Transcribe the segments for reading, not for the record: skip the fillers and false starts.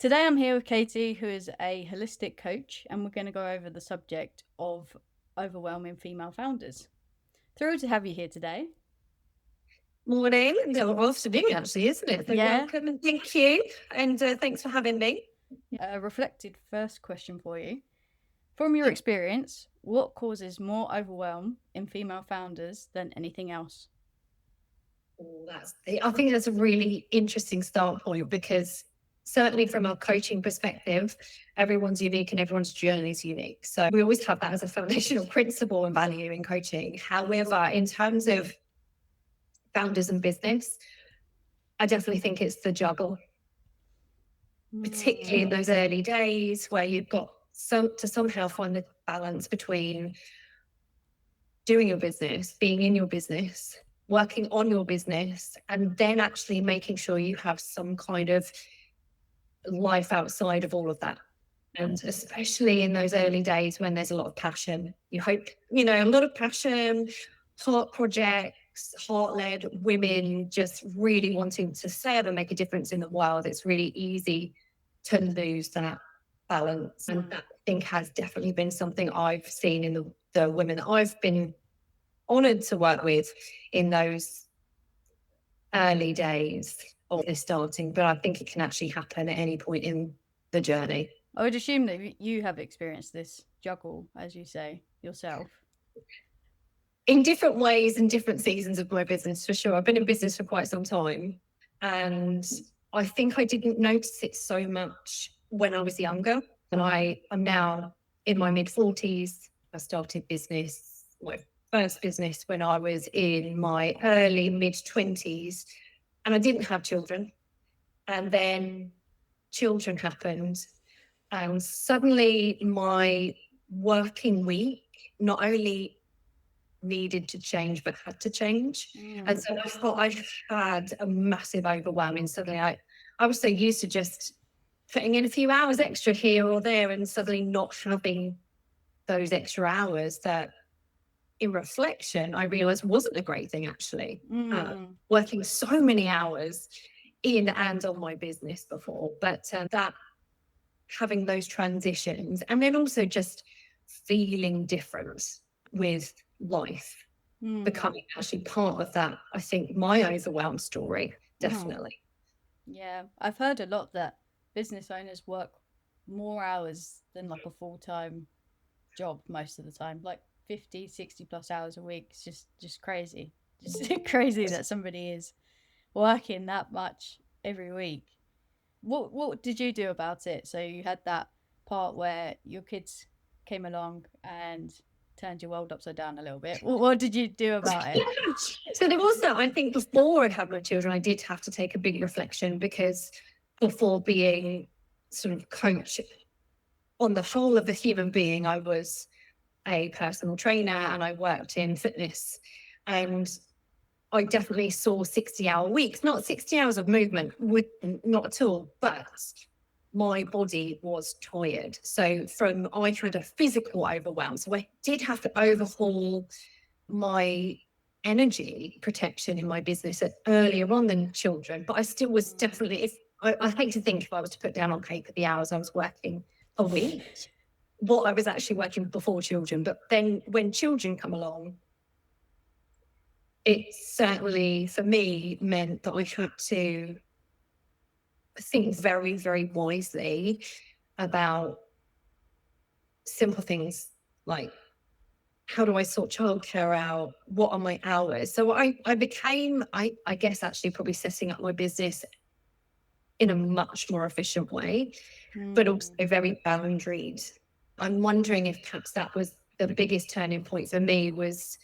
Today I'm here with Katie, who is a holistic coach, and we're going to go over the subject of overwhelming female founders. Thrilled to have you here today. Morning, or afternoon actually, isn't it? So Yeah. welcome and thank you. And thanks for having me. A reflected first question for you. From your experience, what causes more overwhelm in female founders than anything else? I think that's a really interesting start point because certainly from a coaching perspective, everyone's unique and everyone's journey is unique. So we always have that as a foundational principle and value in coaching. However, in terms of founders and business, I definitely think it's the juggle, particularly in those early days where you've got to somehow find the balance between doing your business, being in your business, working on your business, and then actually making sure you have some kind of life outside of all of that. And especially in those early days when there's a lot of passion, you hope, a lot of passion, heart projects, heart led women just really wanting to serve and make a difference in the world. It's really easy to lose that balance. And that I think has definitely been something I've seen in the women that I've been honoured to work with in those early days of this starting. But I think it can actually happen at any point in the journey. I would assume that you have experienced this juggle, as you say, yourself. In different ways and different seasons of my business, for sure. I've been in business for quite some time. And I think I didn't notice it so much when I was younger. And I'm now in my mid-40s. I started my first business when I was in my early mid-20s. And I didn't have children. And then children happened. And suddenly my working week not only needed to change but had to change. And so I thought I had a massive overwhelm, and suddenly I was so used to just putting in a few hours extra here or there and suddenly not having those extra hours that in reflection I realized wasn't a great thing actually. Working so many hours in and on my business before, but that having those transitions and then also just feeling different with life becoming actually part of that. I think my overwhelmed story, definitely. Yeah, I've heard a lot that business owners work more hours than like a full-time job most of the time, like 50, 60 plus hours a week. It's just crazy. Just crazy that somebody is working that much every week. What did you do about it? So you had that part where your kids came along and turned your world upside down a little bit. What did you do about it? So there was that. I think before I had my children, I did have to take a big reflection because before being sort of coach on the whole of the human being, I was a personal trainer and I worked in fitness. And I definitely saw 60-hour weeks, not 60 hours of movement, not at all, but my body was tired. So I had a physical overwhelm. So I did have to overhaul my energy protection in my business earlier on than children. But I still was definitely, I hate to think if I was to put down on paper the hours I was working a week, what I was actually working before children. But then when children come along, it certainly, for me, meant that I had to think very, very wisely about simple things like how do I sort childcare out? What are my hours? So I became, I guess, actually probably setting up my business in a much more efficient way, but also very boundaried. I'm wondering if perhaps that was the biggest turning point for me, was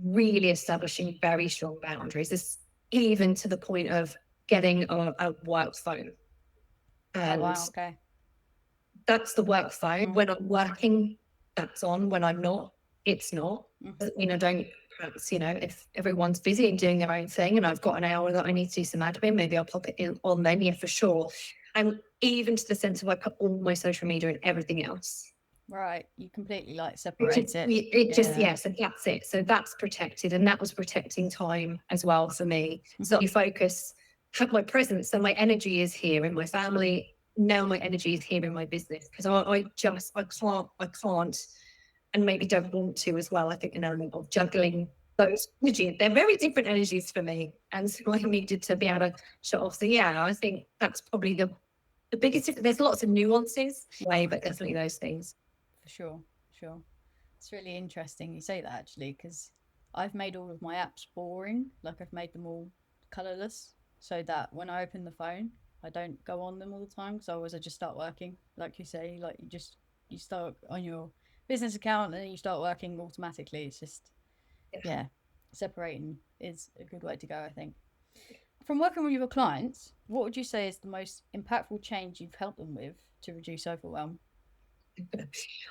really establishing very strong boundaries, even to the point of getting a work phone. And Okay. that's the work phone. When I'm working, that's on. When I'm not, it's not. Don't perhaps, if everyone's busy and doing their own thing and I've got an hour that I need to do some admin, maybe I'll pop it on then, yeah, for sure. And even to the sense of I put all my social media and everything else. Right. You completely like separate it. Yes, and that's it. So that's protected. And that was protecting time as well for me. So you focus have my presence and my energy is here in my family. Now my energy is here in my business, because I can't, and maybe don't want to as well. I think an element of juggling those energies. They're very different energies for me. And so I needed to be able to shut off. So yeah, I think that's probably the biggest difference. There's lots of nuances, way, but definitely those things. For sure, sure. It's really interesting you say that actually, because I've made all of my apps boring. Like I've made them all colorless, so that when I open the phone, I don't go on them all the time. Because otherwise, I just start working. Like you say, like you start on your business account and then you start working automatically. It's just yeah, separating is a good way to go, I think. From working with your clients, what would you say is the most impactful change you've helped them with to reduce overwhelm?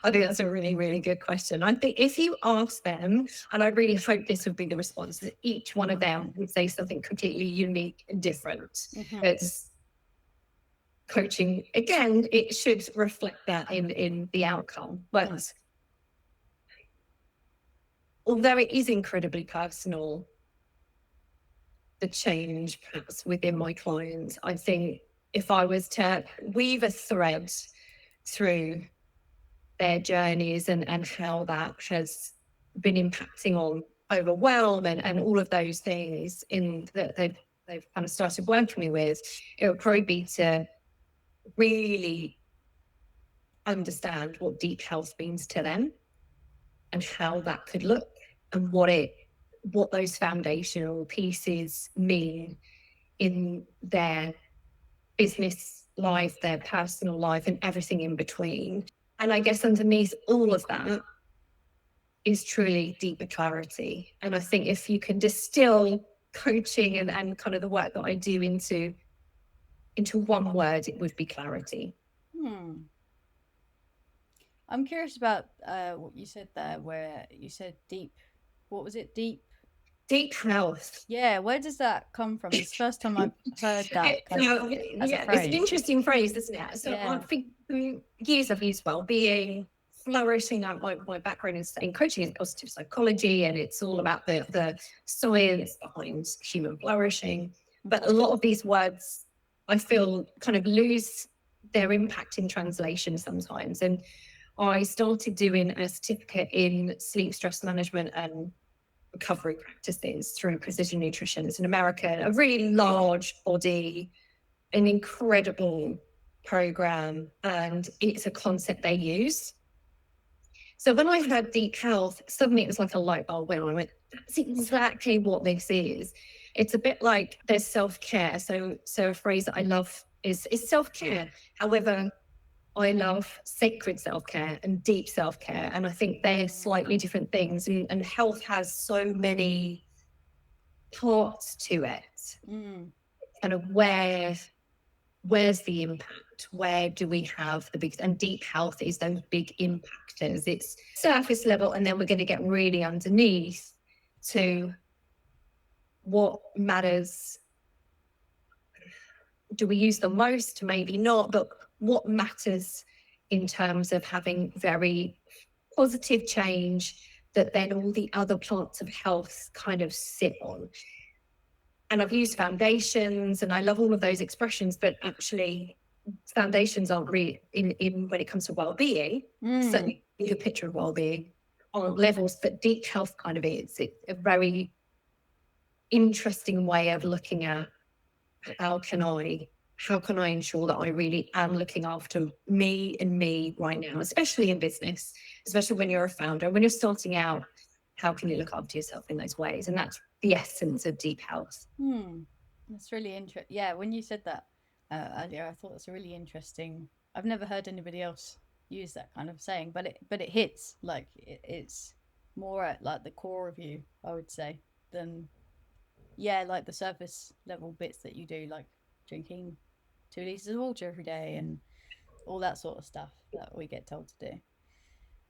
I think that's a really, really good question. I think if you ask them, and I really hope this would be the response, that each one of them would say something completely unique and different. Mm-hmm. It's coaching, again, it should reflect that in the outcome. But although it is incredibly personal, the change perhaps within my clients, I think if I was to weave a thread through their journeys and how that has been impacting on overwhelm and all of those things in that they've kind of started working me with, it would probably be to really understand what deep health means to them and how that could look, and what those foundational pieces mean in their business life, their personal life, and everything in between. And I guess underneath all of that is truly deeper clarity. And I think if you can distill coaching and kind of the work that I do into one word, it would be clarity. Hmm. I'm curious about what you said there, where you said deep. What was it? Deep. Deep health. Yeah. Where does that come from? It's the first time I've heard that kind of as a Yeah, it's an phrase. interesting phrase, isn't it? So I Yeah. think years I've used well-being, flourishing. My background is in coaching and positive psychology, and it's all about the science behind human flourishing. But a lot of these words, I feel, kind of lose their impact in translation sometimes. And I started doing a certificate in sleep stress management and recovery practices through Precision Nutrition. It's an American, a really large body, an incredible program, and it's a concept they use. So when I heard deep health, suddenly it was like a light bulb went on. I went, that's exactly what this is. It's a bit like there's self-care. So a phrase that I love is self-care. However, I love sacred self-care and deep self-care. And I think they're slightly different things. And health has so many parts to it. Mm. Kind of where's the impact? Where do we have the big, and deep health is those big impactors. It's surface level, and then we're going to get really underneath to what matters. Do we use the most? Maybe not, but what matters in terms of having very positive change that then all the other parts of health kind of sit on. And I've used foundations, and I love all of those expressions, but actually foundations aren't really in when it comes to well-being. Certainly a picture of well-being on levels, but deep health kind of is. It's a very interesting way of looking at how can I ensure that I really am looking after me and me right now, especially in business, especially when you're a founder, when you're starting out, how can you look after yourself in those ways? And that's the essence of deep health. That's really interesting. Yeah, when you said that earlier, I thought that's a really interesting. I've never heard anybody else use that kind of saying, but it hits like it's more at like the core of you, I would say, than yeah, like the surface level bits that you do, like drinking 2 liters of water every day and all that sort of stuff that we get told to do.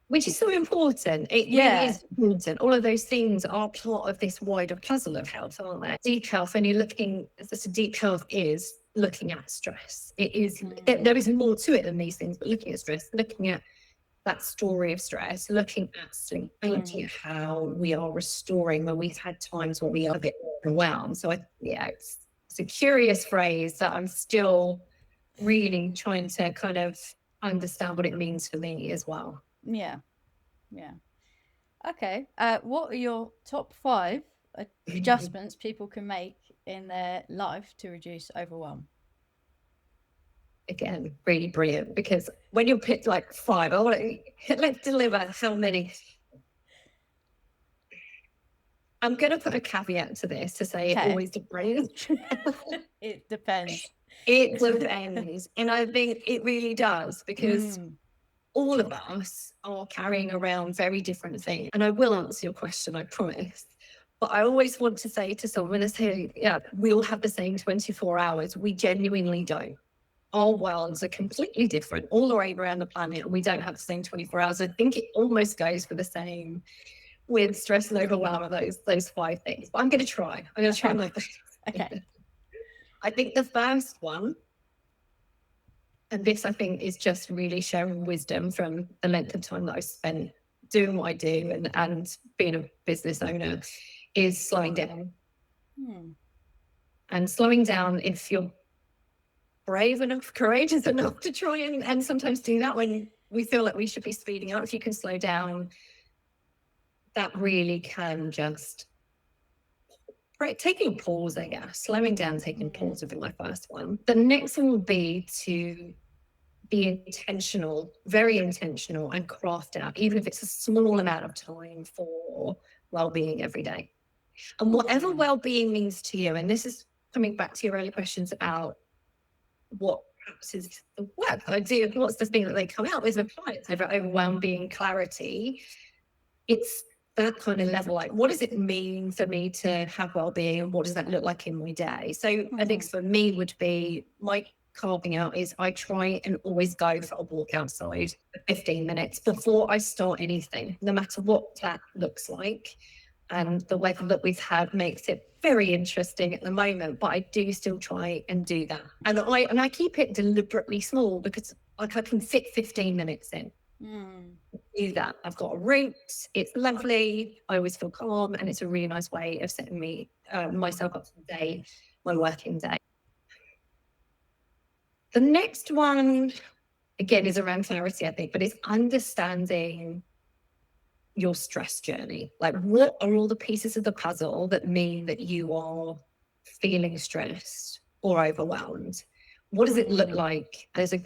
Which is so important. It really Yeah. is important. All of those things are part of this wider puzzle of health, aren't they? Deep health, when you're looking, deep health is looking at stress. It is, there is more to it than these things, but looking at stress, looking at that story of stress, looking at sleep, looking at how we are restoring when we've had times where we are a bit overwhelmed. So, it's It's a curious phrase that I'm still really trying to kind of understand what it means for me as well. Yeah. Yeah. Okay. What are your top 5 adjustments people can make in their life to reduce overwhelm? Again, really brilliant, because when you pick like 5, I want to let's deliver how many. I'm going to put a caveat to this to say it Okay. always depends. It depends. It depends. And I think it really does, because Mm. all of us are carrying around very different things. And I will answer your question, I promise. But I always want to say to someone, I say, yeah, we all have the same 24 hours. We genuinely don't. Our worlds are completely different all the way around the planet. We don't have the same 24 hours. I think it almost goes for the same with stress and overwhelm of those 5 things. But I'm going to try. I'm going to try my best. Okay. I think the first one, and this I think is just really sharing wisdom from the length of time that I spent doing what I do and being a business owner, is slowing down. Hmm. And slowing down, if you're brave enough, courageous enough to try and sometimes do that when we feel like we should be speeding up, if you can slow down, that really can just taking a pause, I guess. Slowing down, taking a pause would be my first one. The next one would be to be intentional, very intentional, and craft out, even if it's a small amount of time, for well-being every day. And whatever well-being means to you, and this is coming back to your earlier questions about what perhaps is the work I do, what's the thing that they come out with clients over overwhelm being clarity. It's that kind of level, like, what does it mean for me to have well-being, and what does that look like in my day? So I think for me would be, my carving out is, I try and always go for a walk outside for 15 minutes before I start anything, no matter what that looks like. And the weather that we've had makes it very interesting at the moment, but I do still try and do that. And I keep it deliberately small, because like I can fit 15 minutes in. Do that. I've got a route. It's lovely. I always feel calm, and it's a really nice way of setting me myself up for the day, my working day. The next one, again, is around clarity, I think, but it's understanding your stress journey. Like, what are all the pieces of the puzzle that mean that you are feeling stressed or overwhelmed? What does it look like? There's an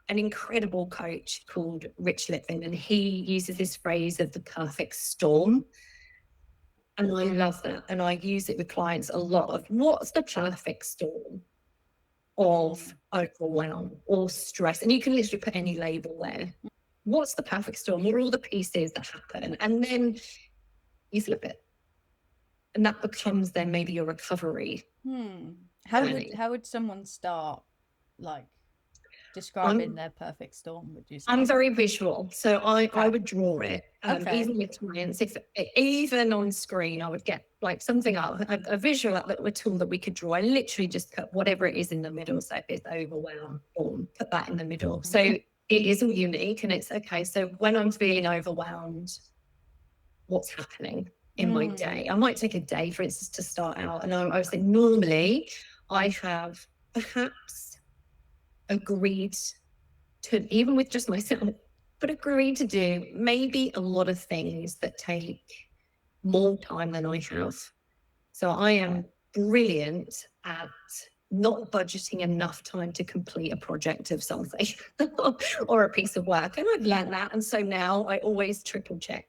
incredible coach called Rich Litvin, and he uses this phrase of the perfect storm. And I love that. And I use it with clients a lot, of what's the perfect storm of overwhelm or stress? And you can literally put any label there. What's the perfect storm? What are all the pieces that happen? And then you flip it. And that becomes then maybe your recovery. How would someone start, like, describing their perfect storm, would you say? I'm very visual, so I would draw it. Even with clients, if even on screen, I would get like something up, a visual a tool that we could draw. I literally just put whatever it is in the middle. So if it's overwhelmed, put that in the middle. So it is all unique, and it's okay. So when I'm feeling overwhelmed, what's happening in my day? I might take a day, for instance, to start out, and I was saying normally I have perhaps agreed to, even with just myself, but agreed to do maybe a lot of things that take more time than I have. So I am brilliant at not budgeting enough time to complete a project of something or a piece of work. And I've learned that. And so now I always triple check.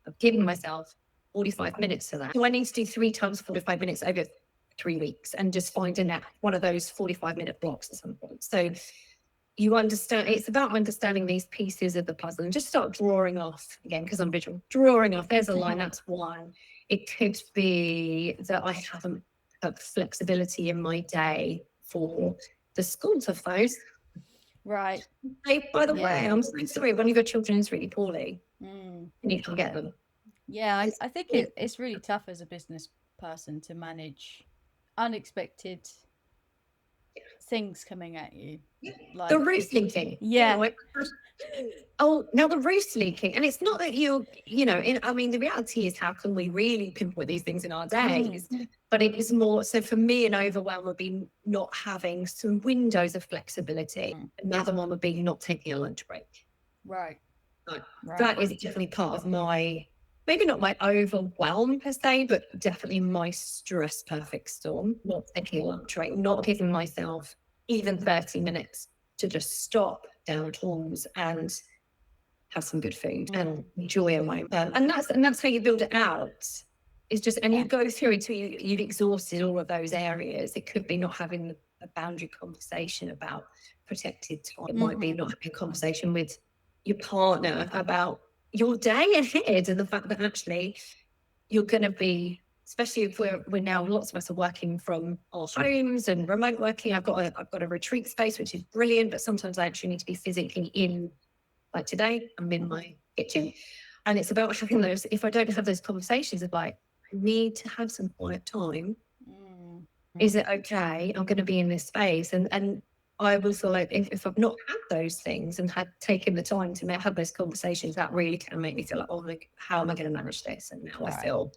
I've given myself 45 minutes for that. So I need to do 3 times 45 minutes over 3 weeks, and just finding out one of those 45-minute blocks at some point. So you understand, it's about understanding these pieces of the puzzle, and just start drawing off again, because I'm visual, drawing off. There's a line, that's one. It could be that I haven't got flexibility in my day for the schools of those. Right. Hey, by the way, I'm so sorry, one of your children is really poorly. You need to get them. Yeah, I think it's really tough as a business person to manage unexpected things coming at you. Like The roof's leaking. Yeah. Oh, now the roof's leaking. And it's not that I mean, the reality is, how can we really pinpoint these things in our days? But it is more, so for me, an overwhelm would be not having some windows of flexibility. Another one would be not taking a lunch break. Right. That is definitely part of my, maybe not my overwhelm per se, but definitely my stress perfect storm. Not taking a lunch break, not giving myself even 30 minutes to just stop down tools and have some good food and enjoy a moment. And that's how you build it out. It's just, and you go through until you've exhausted all of those areas. It could be not having a boundary conversation about protected time. It might be not having a conversation with your partner about your day ahead, and the fact that actually you're going to be, especially if we're now, lots of us are working from our homes and remote working. I've got a retreat space, which is brilliant, but sometimes I actually need to be physically in. Like today, I'm in my kitchen, and it's about having those. If I don't have those conversations of like, I need to have some quiet time. Is it okay? I'm going to be in this space, and I was like, if I've not had those things and had taken the time to have those conversations, that really can make me feel like, oh, like, how am I going to manage this? And now I feel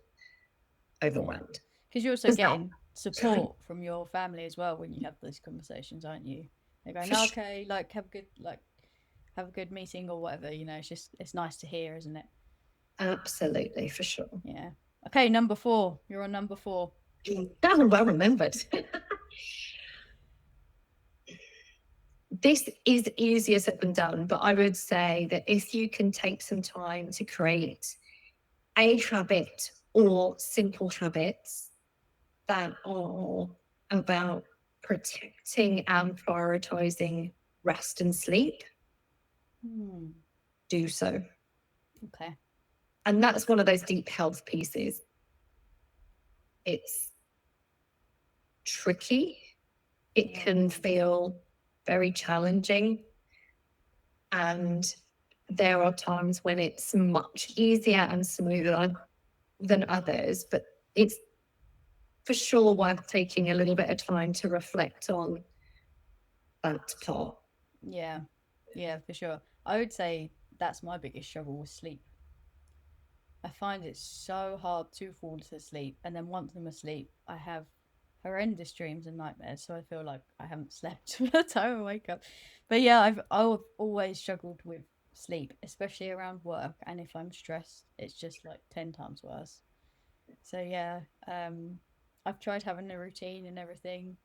overwhelmed. Because you're also getting support from your family as well when you have those conversations, aren't you? They're going, okay, like have a good meeting or whatever, it's nice to hear, isn't it? Absolutely, for sure. Yeah. Okay, number 4. You're on number 4. Damn well remembered. This is easier said than done, but I would say that if you can take some time to create a habit or simple habits that are about protecting and prioritizing rest and sleep, do so. Okay. And that's one of those deep health pieces. It's tricky. It can feel very challenging. And there are times when it's much easier and smoother than others, but it's for sure worth taking a little bit of time to reflect on that part. Yeah, for sure. I would say that's my biggest struggle with sleep. I find it so hard to fall to sleep, and then once I'm asleep, I have horrendous dreams and nightmares. So I feel like I haven't slept by the time I wake up. But yeah, I've always struggled with sleep, especially around work, and if I'm stressed, it's just like 10 times worse. So yeah, I've tried having a routine and everything.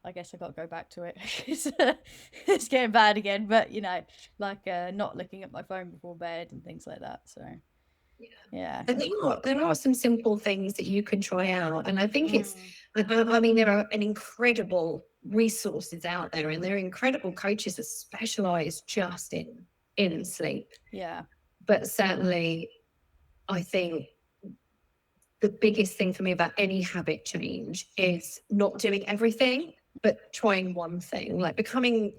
I guess I got to go back to it. It's getting bad again, but like not looking at my phone before bed and things like that. So yeah. And there are some simple things that you can try out. And I think I mean, there are an incredible resources out there, and there are incredible coaches that specialize just in sleep. Yeah. But certainly, I think the biggest thing for me about any habit change is not doing everything, but trying one thing, like becoming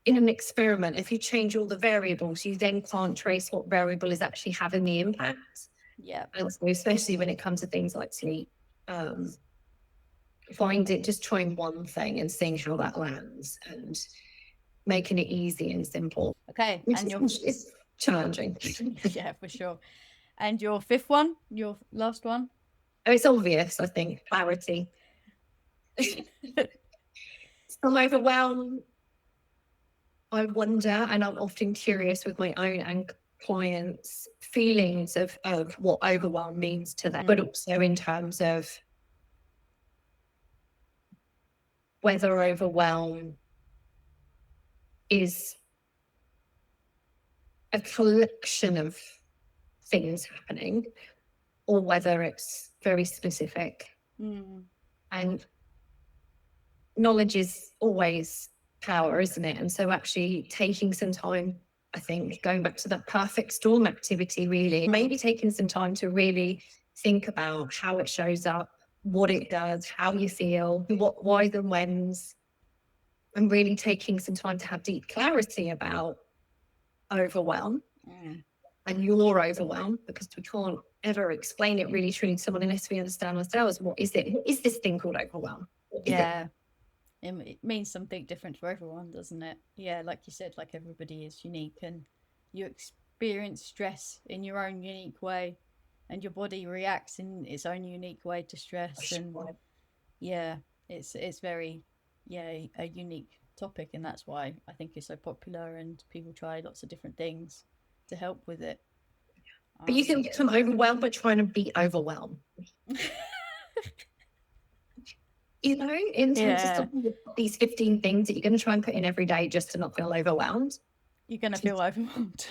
in an experiment. If you change all the variables, you then can't trace what variable is actually having the impact. Yeah. And so especially when it comes to things like sleep, find it, just trying one thing and seeing how that lands and making it easy and simple. Okay. And it's challenging. Yeah, for sure. And your 5th one, your last one? Oh, it's obvious, I think. Clarity. I'm overwhelmed. I wonder, and I'm often curious with my own and clients' feelings of what overwhelm means to them, but also in terms of whether overwhelm is a collection of things happening or whether it's very specific. And knowledge is always power, isn't it? And so actually taking some time, I think, going back to that perfect storm activity, really, maybe taking some time to really think about how it shows up, what it does, how you feel, what whys and whens, and really taking some time to have deep clarity about overwhelm and your overwhelm, because we can't ever explain it really truly to someone unless we understand ourselves. What is it? What is this thing called overwhelm? Yeah. it means something different for everyone, doesn't it? Yeah, like you said, like everybody is unique, and you experience stress in your own unique way, and your body reacts in its own unique way to stress. And yeah, it's very, yeah, a unique topic, and that's why I think it's so popular, and people try lots of different things to help with it. But you can become overwhelmed by trying to be overwhelmed. You know, in terms of these 15 things that you're going to try and put in every day just to not feel overwhelmed. You're going to feel overwhelmed.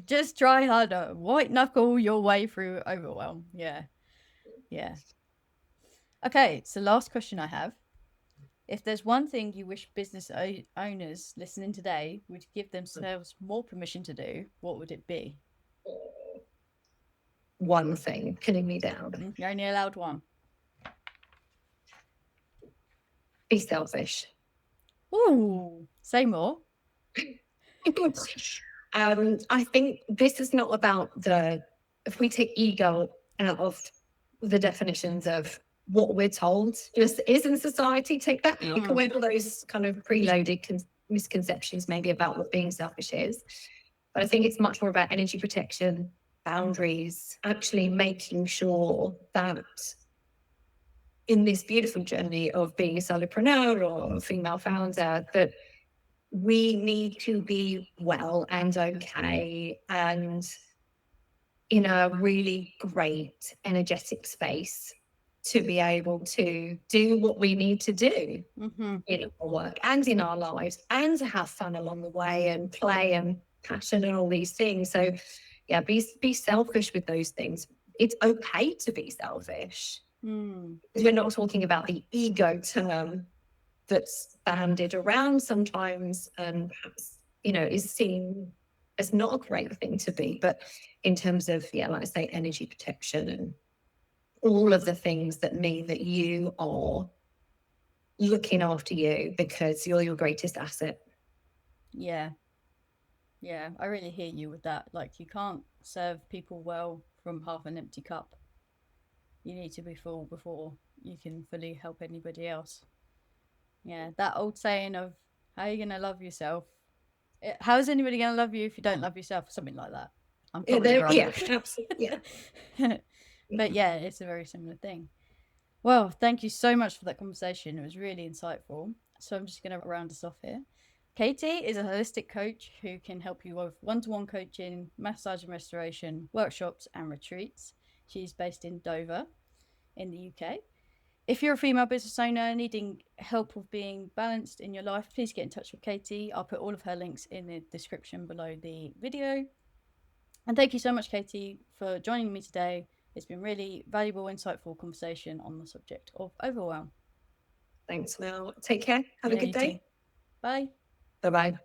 Just try harder. White knuckle your way through overwhelm. Yeah. Yeah. Okay, so last question I have. If there's one thing you wish business owners listening today would give themselves more permission to do, what would it be? One thing pinning me down. You're only allowed one. Be selfish. Ooh, say more. I think this is not about if we take ego out of the definitions of what we're told just is in society, take away all those kind of preloaded misconceptions maybe about what being selfish is. But I think it's much more about energy protection, boundaries, actually making sure that in this beautiful journey of being a solopreneur or a female founder, that we need to be well and okay and in a really great energetic space to be able to do what we need to do in our work and in our lives, and to have fun along the way and play and passion and all these things. So yeah, be selfish with those things. It's okay to be selfish. We're not talking about the ego term that's bandied around sometimes and perhaps, is seen as not a great thing to be. But in terms of, like I say, energy protection and all of the things that mean that you are looking after you because you're your greatest asset. Yeah. Yeah, I really hear you with that. Like, you can't serve people well from half an empty cup. You need to be full before you can fully help anybody else. Yeah, that old saying of how are you going to love yourself? How is anybody going to love you if you don't love yourself? Something like that. I'm probably wrong. Yeah, absolutely. Yeah. But yeah, it's a very similar thing. Well, thank you so much for that conversation. It was really insightful. So I'm just going to round us off here. Katie is a holistic coach who can help you with one-to-one coaching, massage and restoration, workshops and retreats. She's based in Dover in the UK. If you're a female business owner needing help with being balanced in your life, please get in touch with Katie. I'll put all of her links in the description below the video. And thank you so much, Katie, for joining me today. It's been really valuable, insightful conversation on the subject of overwhelm. Thanks, Mel. Take care. Have a good day. Bye. Bye-bye.